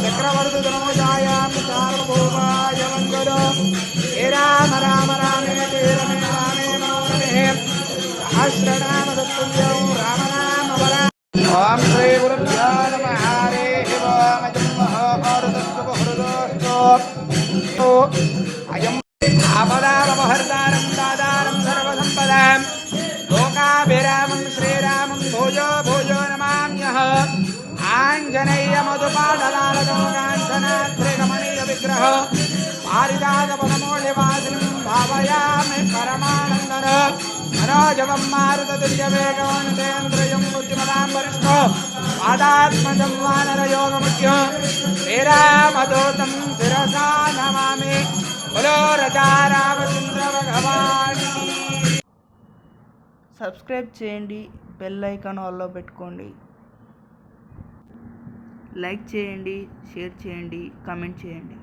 चक्रवर्तुतनोजायां सार्वभौमाय मङ्गलो हे राम राम रामेति रमे रामे मनोरमे सहस्रनाम तत्तुल्यं राम नाम वरानने। ओम श्री गुरुभ्यो नमः हरिः ओम जन्महरदस्तु अयम् आपदामहर्तारं दातारं सर्वसम्पदां लोकाभिरामं श्रीरामं भूयो भूयो नमाम्यः। आञ्जनेयमधुपाटलालकं काञ्चनाद्रिकमणीयविग्रह पारिजातपदमौलिवासिनं भावयामि परमानन्दर मनोजवं मारुततुल्यवेगवन्तेन्द्रियं बुद्धिमतां वरिष्ठो पादात्मजं वानरयोगमुख्य श्रीरामदूतं शिरसा नमामि। बोलो राजा रामचंद्र भगवान की। సబ్స్క్రైబ్ చేయండి, బెల్ ఐకాన్ ఆల్లో పెట్టుకోండి, లైక్ చేయండి, షేర్ చేయండి, కామెంట్ చేయండి.